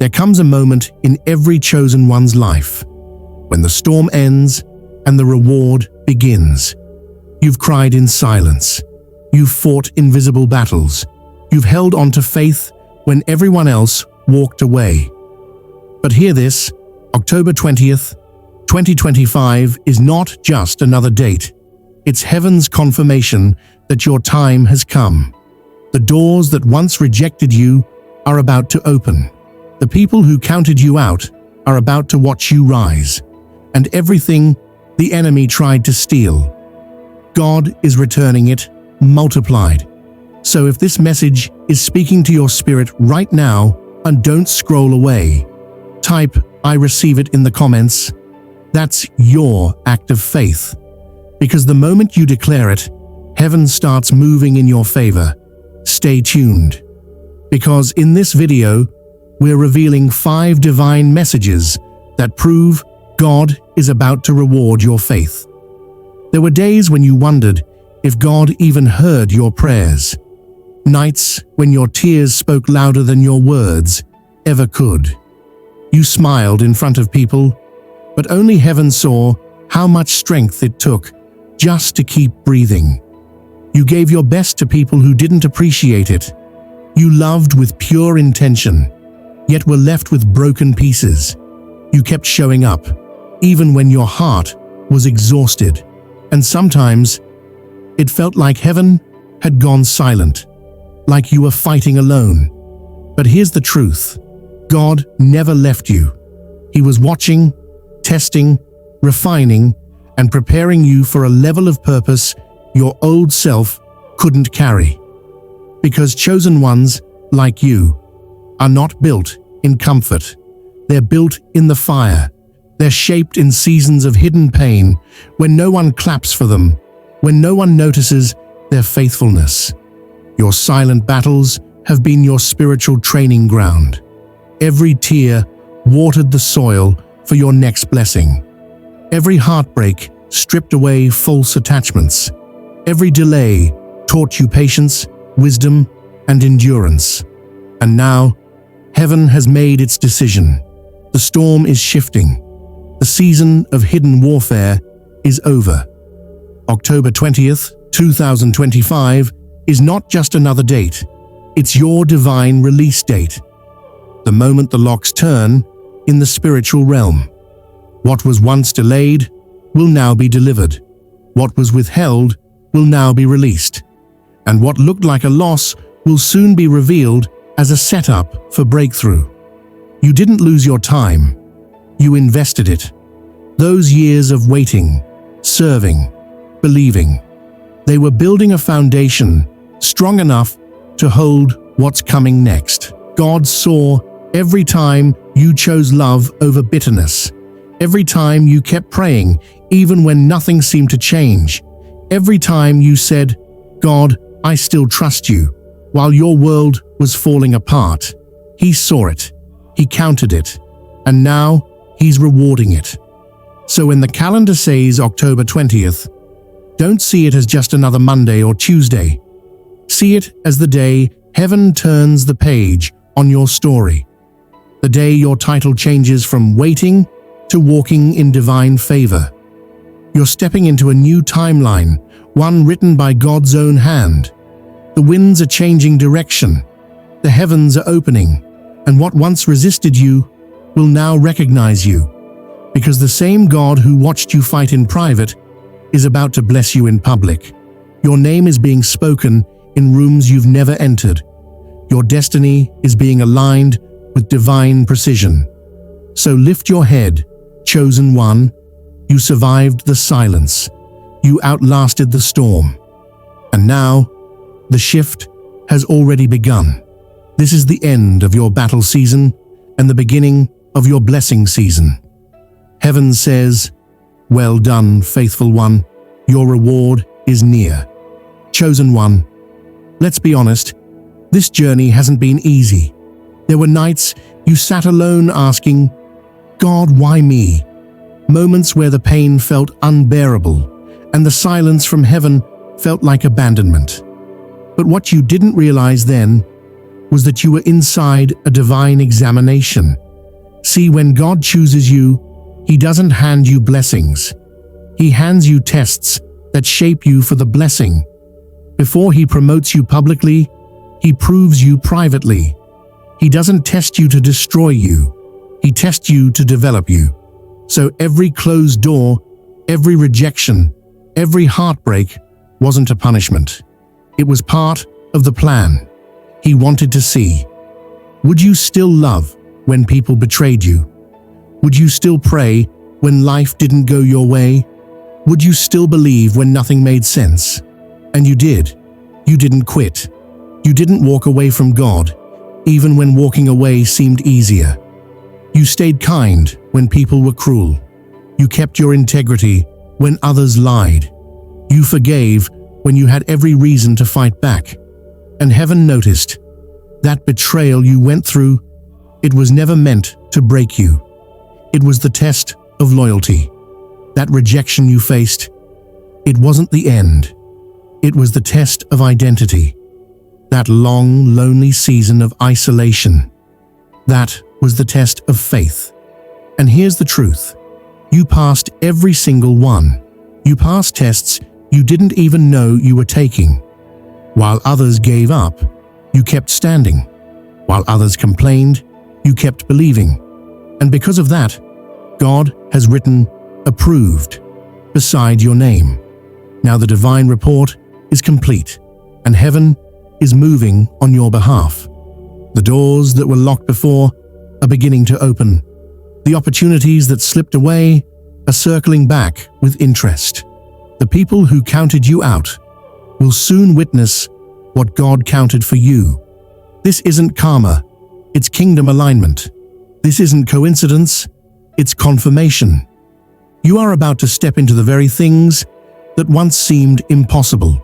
There comes a moment in every chosen one's life when the storm ends and the reward begins. You've cried in silence. You've fought invisible battles. You've held on to faith when everyone else walked away. But hear this, October 20th, 2025 is not just another date. It's heaven's confirmation that your time has come. The doors that once rejected you are about to open. The people who counted you out are about to watch you rise. And everything the enemy tried to steal, God is returning it multiplied. So if this message is speaking to your spirit right now, and don't scroll away, type "I receive it" in the comments. That's your act of faith. Because the moment you declare it, heaven starts moving in your favor. Stay tuned. Because in this video, we're revealing 5 divine messages that prove God is about to reward your faith. There were days when you wondered if God even heard your prayers. Nights when your tears spoke louder than your words ever could. You smiled in front of people, but only heaven saw how much strength it took just to keep breathing. You gave your best to people who didn't appreciate it. You loved with pure intention, yet were left with broken pieces. You kept showing up, even when your heart was exhausted. And sometimes, it felt like heaven had gone silent, like you were fighting alone. But here's the truth. God never left you. He was watching, testing, refining, and preparing you for a level of purpose your old self couldn't carry. Because chosen ones, like you, are not built in comfort. They're built in the fire. They're shaped in seasons of hidden pain, when no one claps for them, when no one notices their faithfulness. Your silent battles have been your spiritual training ground. Every tear watered the soil for your next blessing. Every heartbreak stripped away false attachments. Every delay taught you patience, wisdom, and endurance. And now, heaven has made its decision. The storm is shifting. The season of hidden warfare is over. October 20th, 2025 is not just another date. It's your divine release date. The moment the locks turn in the spiritual realm. What was once delayed will now be delivered. What was withheld will now be released. And what looked like a loss will soon be revealed as a setup for breakthrough. You didn't lose your time. You invested it. Those years of waiting, serving, believing. They were building a foundation strong enough to hold what's coming next. God saw every time you chose love over bitterness. Every time you kept praying, even when nothing seemed to change. Every time you said, "God, I still trust you," while your world was falling apart. He saw it. He counted it. And now, He's rewarding it. So when the calendar says October 20th, don't see it as just another Monday or Tuesday. See it as the day heaven turns the page on your story. The day your title changes from waiting to walking in divine favor. You're stepping into a new timeline, one written by God's own hand. The winds are changing direction. The heavens are opening, and what once resisted you will now recognize you. Because the same God who watched you fight in private is about to bless you in public. Your name is being spoken in rooms you've never entered. Your destiny is being aligned with divine precision. So lift your head, chosen one. You survived the silence. You outlasted the storm. And now, the shift has already begun. This is the end of your battle season and the beginning of your blessing season. Heaven says, "Well done, faithful one. Your reward is near." Chosen one, let's be honest, this journey hasn't been easy. There were nights you sat alone asking, "God, why me?" Moments where the pain felt unbearable and the silence from heaven felt like abandonment. But what you didn't realize then was that you were inside a divine examination. See, when God chooses you, He doesn't hand you blessings. He hands you tests that shape you for the blessing. Before He promotes you publicly, He proves you privately. He doesn't test you to destroy you. He tests you to develop you. So every closed door, every rejection, every heartbreak wasn't a punishment. It was part of the plan. He wanted to see, would you still love when people betrayed you? Would you still pray when life didn't go your way? Would you still believe when nothing made sense? And you did. You didn't quit. You didn't walk away from God, even when walking away seemed easier. You stayed kind when people were cruel. You kept your integrity when others lied. You forgave when you had every reason to fight back. And heaven noticed that betrayal you went through. It was never meant to break you. It was the test of loyalty. That rejection you faced, it wasn't the end. It was the test of identity. That long, lonely season of isolation, that was the test of faith. And here's the truth. You passed every single one. You passed tests you didn't even know you were taking. While others gave up, you kept standing. While others complained, you kept believing. And because of that, God has written approved beside your name. Now the divine report is complete, and heaven is moving on your behalf. The doors that were locked before are beginning to open. The opportunities that slipped away are circling back with interest. The people who counted you out will soon witness what God counted for you. This isn't karma, it's kingdom alignment. This isn't coincidence, it's confirmation. You are about to step into the very things that once seemed impossible.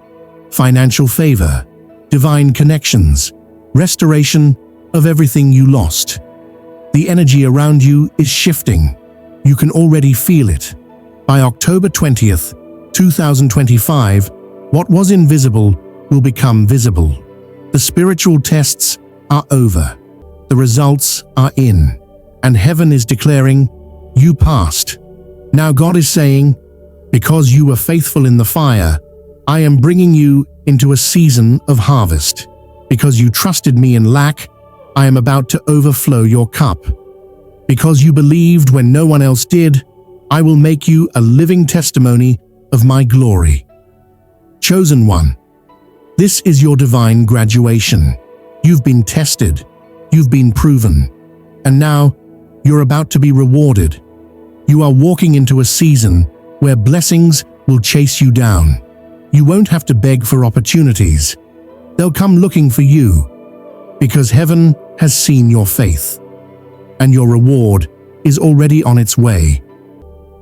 Financial favor, divine connections, restoration of everything you lost. The energy around you is shifting. You can already feel it. By October 20th, 2025, what was invisible will become visible. The spiritual tests are over. The results are in. And heaven is declaring, you passed. Now God is saying, because you were faithful in the fire, I am bringing you into a season of harvest. Because you trusted me in lack, I am about to overflow your cup. Because you believed when no one else did, I will make you a living testimony of my glory. Chosen one, this is your divine graduation. You've been tested, you've been proven, and now you're about to be rewarded. You are walking into a season where blessings will chase you down. You won't have to beg for opportunities. They'll come looking for you, because heaven has seen your faith, and your reward is already on its way.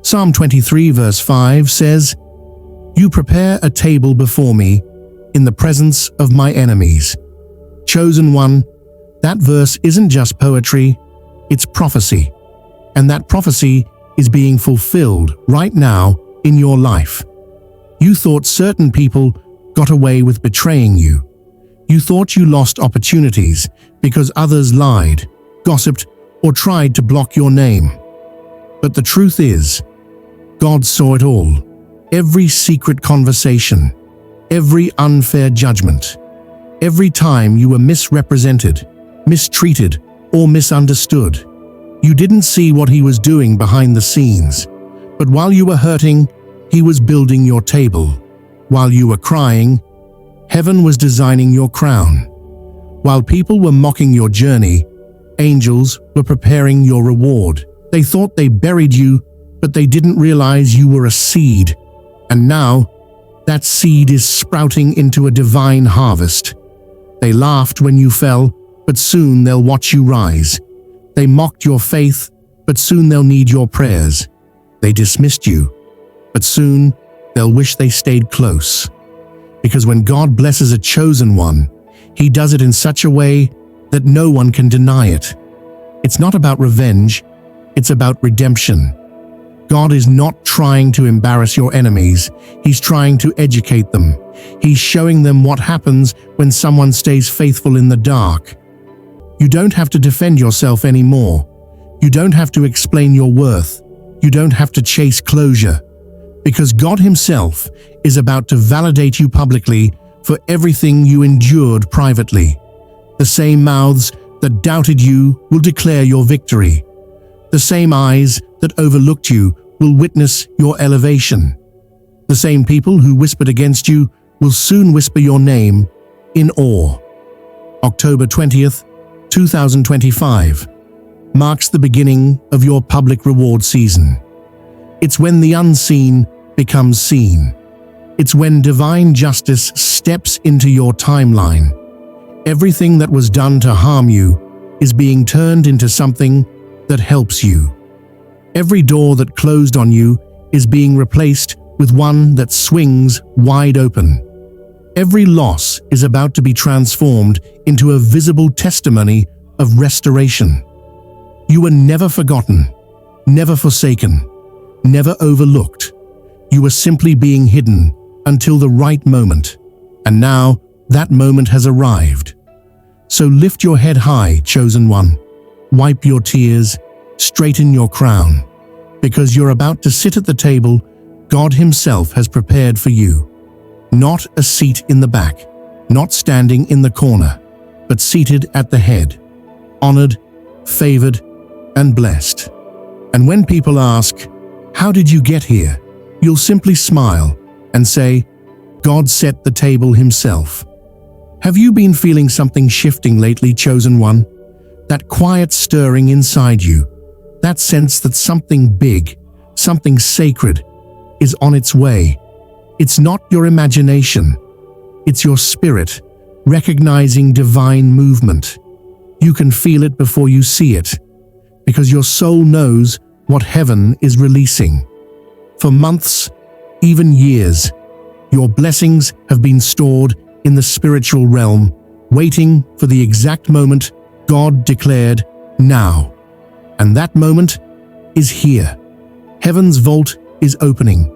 Psalm 23 verse 5 says, you prepare a table before me in the presence of my enemies. Chosen one, that verse isn't just poetry, it's prophecy. And that prophecy is being fulfilled right now in your life. You thought certain people got away with betraying you. You thought you lost opportunities because others lied, gossiped, or tried to block your name. But the truth is, God saw it all. Every secret conversation, every unfair judgment, every time you were misrepresented, mistreated, or misunderstood. You didn't see what He was doing behind the scenes, but while you were hurting, He was building your table. While you were crying, heaven was designing your crown. While people were mocking your journey, angels were preparing your reward. They thought they buried you, but they didn't realize you were a seed. And now, that seed is sprouting into a divine harvest. They laughed when you fell, but soon they'll watch you rise. They mocked your faith, but soon they'll need your prayers. They dismissed you, but soon they'll wish they stayed close. Because when God blesses a chosen one, He does it in such a way that no one can deny it. It's not about revenge, it's about redemption. God is not trying to embarrass your enemies, He's trying to educate them. He's showing them what happens when someone stays faithful in the dark. You don't have to defend yourself anymore. You don't have to explain your worth. You don't have to chase closure. Because God Himself is about to validate you publicly for everything you endured privately. The same mouths that doubted you will declare your victory. The same eyes that overlooked you will witness your elevation. The same people who whispered against you will soon whisper your name in awe. October 20th, 2025 marks the beginning of your public reward season. It's when the unseen becomes seen. It's when divine justice steps into your timeline. Everything that was done to harm you is being turned into something that helps you. Every door that closed on you is being replaced with one that swings wide open. Every loss is about to be transformed into a visible testimony of restoration. You were never forgotten, never forsaken, never overlooked. You were simply being hidden until the right moment. And now that moment has arrived. So lift your head high, chosen one. Wipe your tears, straighten your crown, because you're about to sit at the table God Himself has prepared for you. Not a seat in the back, not standing in the corner, but seated at the head, honored, favored, and blessed. And when people ask, "How did you get here?" you'll simply smile and say, "God set the table Himself." Have you been feeling something shifting lately, chosen one? That quiet stirring inside you, that sense that something big, something sacred, is on its way. It's not your imagination. It's your spirit, recognizing divine movement. You can feel it before you see it, because your soul knows what heaven is releasing. For months, even years, your blessings have been stored in the spiritual realm, waiting for the exact moment God declared, now. And that moment is here. Heaven's vault is opening.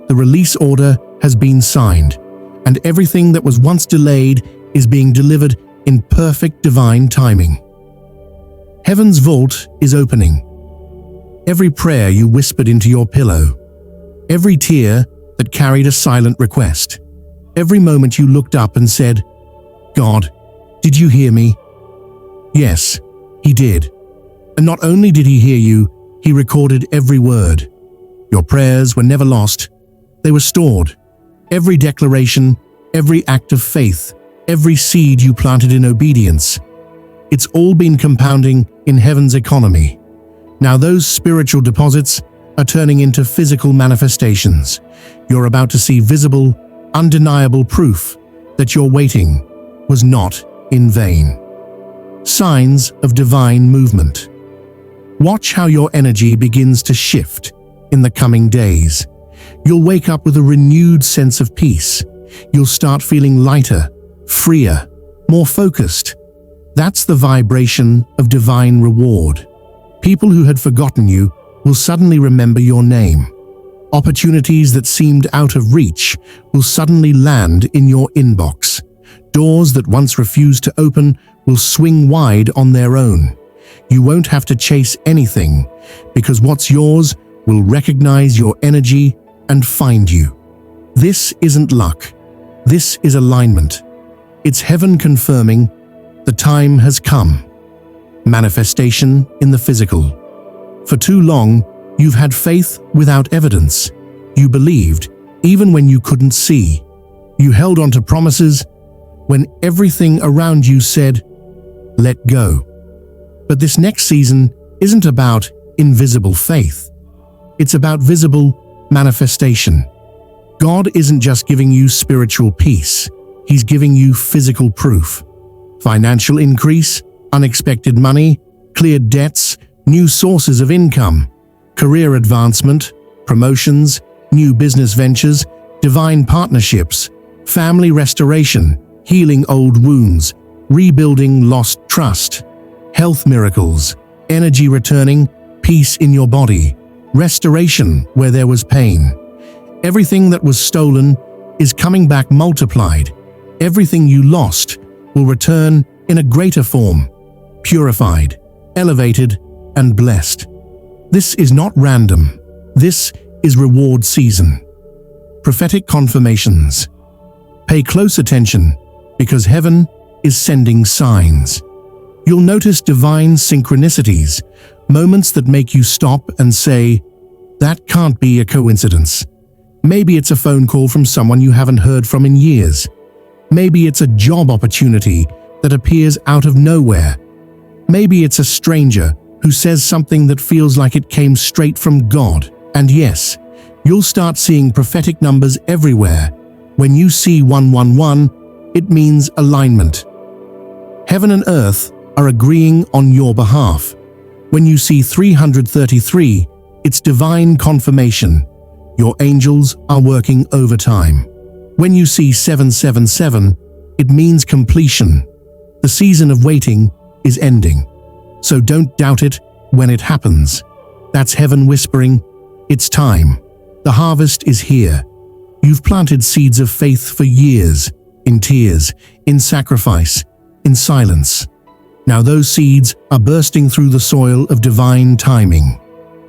The release order has been signed, and everything that was once delayed is being delivered in perfect divine timing. Heaven's vault is opening. Every prayer you whispered into your pillow, every tear that carried a silent request, every moment you looked up and said, "God, did you hear me?" Yes, He did. And not only did He hear you, He recorded every word. Your prayers were never lost. They were stored. Every declaration, every act of faith, every seed you planted in obedience, it's all been compounding in heaven's economy. Now those spiritual deposits are turning into physical manifestations. You're about to see visible, undeniable proof that your waiting was not in vain. Signs of divine movement. Watch how your energy begins to shift in the coming days. You'll wake up with a renewed sense of peace. You'll start feeling lighter, freer, more focused. That's the vibration of divine reward. People who had forgotten you will suddenly remember your name. Opportunities that seemed out of reach will suddenly land in your inbox. Doors that once refused to open will swing wide on their own. You won't have to chase anything, because what's yours will recognize your energy and find you. This isn't luck. This is alignment. It's heaven confirming the time has come. Manifestation in the physical. For too long, you've had faith without evidence. You believed even when you couldn't see. You held on to promises when everything around you said, "Let go." But this next season isn't about invisible faith. It's about visible manifestation. God isn't just giving you spiritual peace. He's giving you physical proof. Financial increase, unexpected money, cleared debts, new sources of income, career advancement, promotions, new business ventures, divine partnerships, family restoration, healing old wounds, rebuilding lost trust, health miracles, energy returning, peace in your body, restoration where there was pain. Everything that was stolen is coming back multiplied. Everything you lost will return in a greater form. purified, elevated, and blessed. This is not random. This is reward season. Prophetic confirmations. Pay close attention, because heaven is sending signs. You'll notice divine synchronicities, moments that make you stop and say, "That can't be a coincidence." Maybe it's a phone call from someone you haven't heard from in years. Maybe it's a job opportunity that appears out of nowhere. Maybe it's a stranger who says something that feels like it came straight from God. And yes, you'll start seeing prophetic numbers everywhere. When you see 111, it means alignment. Heaven and earth are agreeing on your behalf. When you see 333, it's divine confirmation. Your angels are working overtime. When you see 777, it means completion. The season of waiting is ending. So don't doubt it when it happens. That's heaven whispering, "It's time. The harvest is here." You've planted seeds of faith for years, in tears, in sacrifice, in silence. Now those seeds are bursting through the soil of divine timing.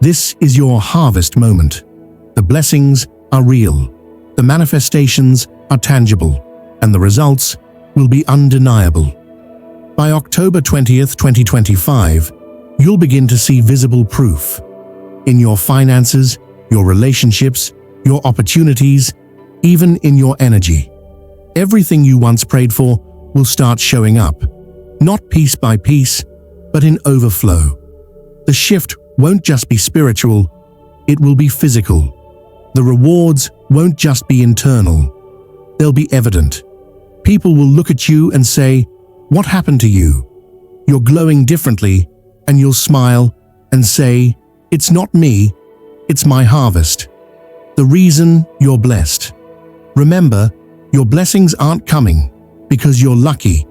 This is your harvest moment. The blessings are real. The manifestations are tangible, and the results will be undeniable. By October 20th, 2025, you'll begin to see visible proof. In your finances, your relationships, your opportunities, even in your energy. Everything you once prayed for will start showing up, not piece by piece, but in overflow. The shift won't just be spiritual, it will be physical. The rewards won't just be internal, they'll be evident. People will look at you and say, "What happened to you?" You're glowing differently, and you'll smile and say, "It's not me, it's my harvest." The reason you're blessed. Remember, your blessings aren't coming because you're lucky.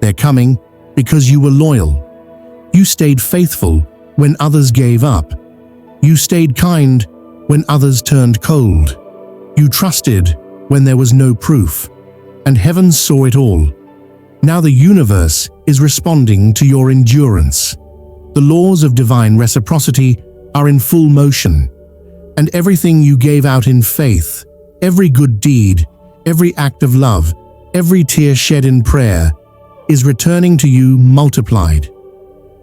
They're coming because you were loyal. You stayed faithful when others gave up. You stayed kind when others turned cold. You trusted when there was no proof, and heaven saw it all. Now the universe is responding to your endurance. The laws of divine reciprocity are in full motion, and everything you gave out in faith, every good deed, every act of love, every tear shed in prayer, is returning to you multiplied.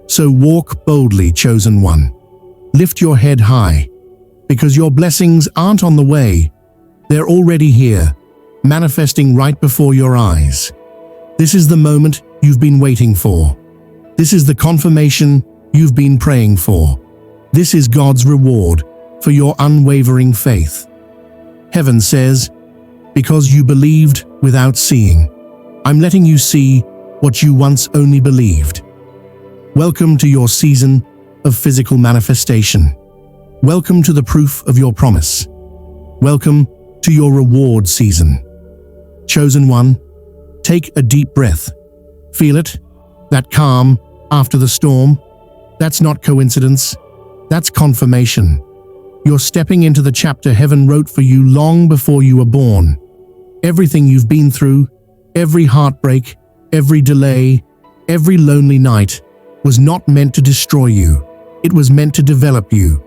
So walk boldly, chosen one. Lift your head high, because your blessings aren't on the way. They're already here, manifesting right before your eyes. This is the moment you've been waiting for. This is the confirmation you've been praying for. This is God's reward for your unwavering faith. Heaven says, "Because you believed without seeing, I'm letting you see what you once only believed." Welcome to your season of physical manifestation. Welcome to the proof of your promise. Welcome to your reward season. Chosen one, take a deep breath. Feel it? That calm after the storm? That's not coincidence. That's confirmation. You're stepping into the chapter heaven wrote for you long before you were born. Everything you've been through, every heartbreak, every delay, every lonely night, was not meant to destroy you. It was meant to develop you.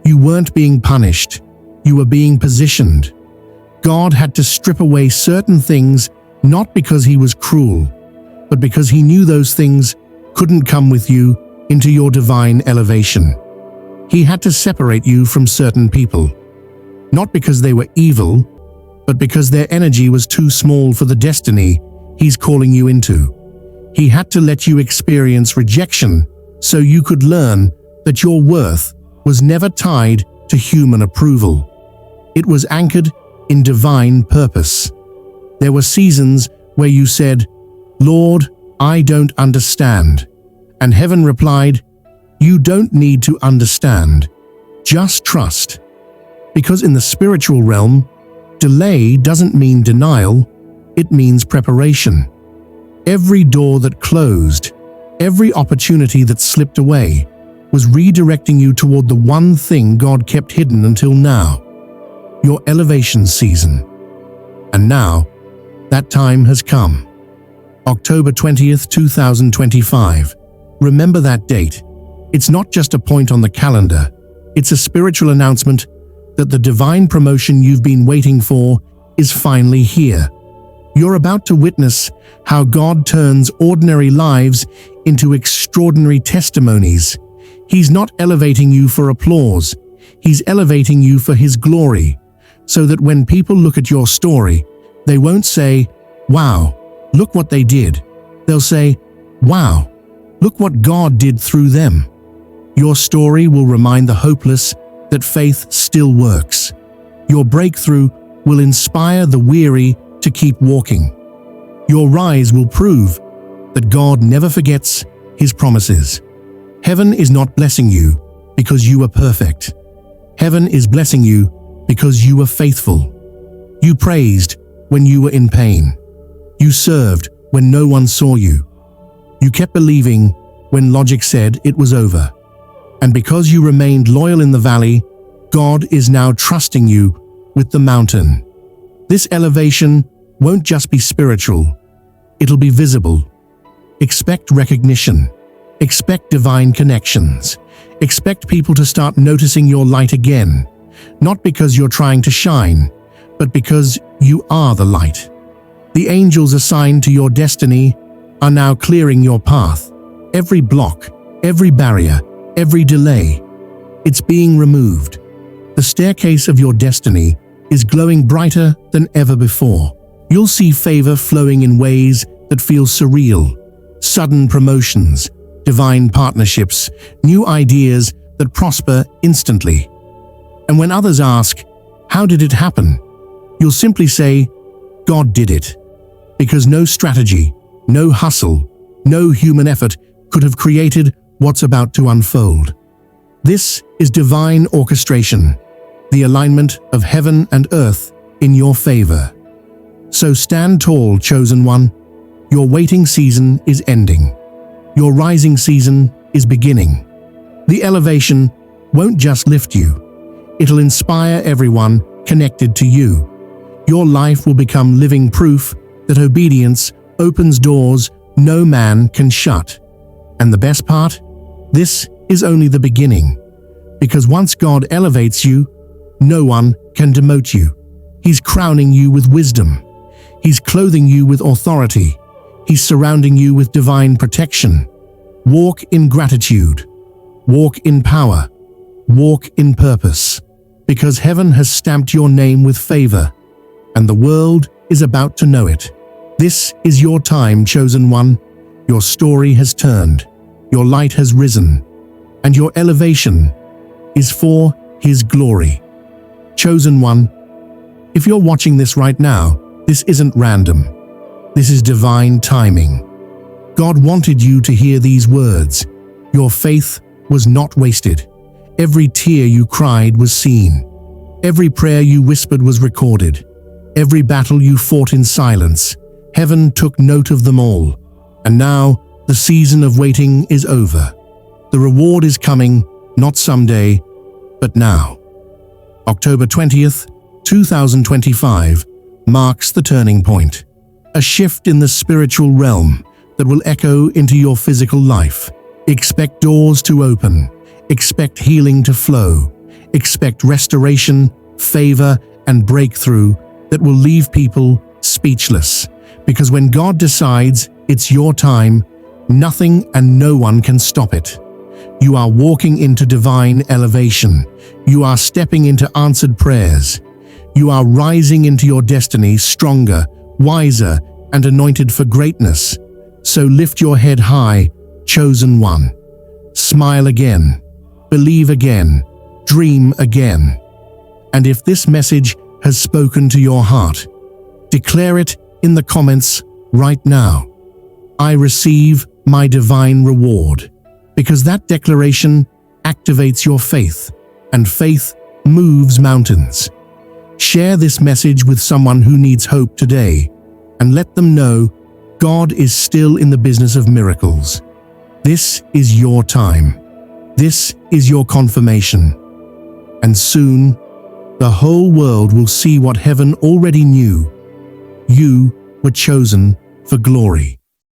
You weren't being punished. You were being positioned. God had to strip away certain things, not because he was cruel, but because he knew those things couldn't come with you into your divine elevation. He had to separate you from certain people, not because they were evil, but because their energy was too small for the destiny he's calling you into. He had to let you experience rejection so you could learn that your worth was never tied to human approval. It was anchored in divine purpose. There were seasons where you said, "Lord, I don't understand." And heaven replied, "You don't need to understand. Just trust." Because in the spiritual realm, delay doesn't mean denial, it means preparation. Every door that closed, every opportunity that slipped away, was redirecting you toward the one thing God kept hidden until now, your elevation season. And now, that time has come. October 20th, 2025. Remember that date. It's not just a point on the calendar. It's a spiritual announcement that the divine promotion you've been waiting for is finally here. You're about to witness how God turns ordinary lives into extraordinary testimonies. He's not elevating you for applause. He's elevating you for His glory, so that when people look at your story, they won't say, "Wow, look what they did." They'll say, "Wow, look what God did through them." Your story will remind the hopeless that faith still works. Your breakthrough will inspire the weary to keep walking. Your rise will prove that God never forgets His promises. Heaven is not blessing you because you are perfect. Heaven is blessing you because you were faithful. You praised when you were in pain. You served when no one saw you. You kept believing when logic said it was over. And because you remained loyal in the valley, God is now trusting you with the mountain. This elevation won't just be spiritual, it'll be visible. Expect recognition. Expect divine connections. Expect people to start noticing your light again, not because you're trying to shine, but because you are the light. The angels assigned to your destiny are now clearing your path. Every block, every barrier, every delay, it's being removed. The staircase of your destiny is glowing brighter than ever before. You'll see favor flowing in ways that feel surreal. Sudden promotions, divine partnerships, new ideas that prosper instantly. And when others ask, "How did it happen?" you'll simply say, "God did it." Because no strategy, no hustle, no human effort could have created what's about to unfold. This is divine orchestration, the alignment of heaven and earth in your favor. So stand tall, chosen one. Your waiting season is ending. Your rising season is beginning. The elevation won't just lift you. It'll inspire everyone connected to you. Your life will become living proof that obedience opens doors no man can shut. And the best part? This is only the beginning. Because once God elevates you, no one can demote you. He's crowning you with wisdom. He's clothing you with authority. He's surrounding you with divine protection. Walk in gratitude. Walk in power. Walk in purpose. Because heaven has stamped your name with favor, and the world is about to know it. This is your time, chosen one. Your story has turned. Your light has risen. And your elevation is for His glory. Chosen one, if you're watching this right now, this isn't random. This is divine timing. God wanted you to hear these words. Your faith was not wasted. Every tear you cried was seen. Every prayer you whispered was recorded. Every battle you fought in silence, heaven took note of them all. And now, the season of waiting is over. The reward is coming, not someday, but now. October 20th, 2025 marks the turning point. A shift in the spiritual realm that will echo into your physical life. Expect doors to open. Expect healing to flow. Expect restoration, favor, and breakthrough that will leave people speechless. Because when God decides it's your time, nothing and no one can stop it. You are walking into divine elevation. You are stepping into answered prayers. You are rising into your destiny stronger, wiser, and anointed for greatness. So lift your head high, chosen one. Smile again. Believe again. Dream again. And if this message has spoken to your heart, declare it in the comments right now. I receive my divine reward. Because that declaration activates your faith, and faith moves mountains. Share this message with someone who needs hope today, and let them know God is still in the business of miracles. This is your time. This is your confirmation. And soon, the whole world will see what heaven already knew. You were chosen for glory.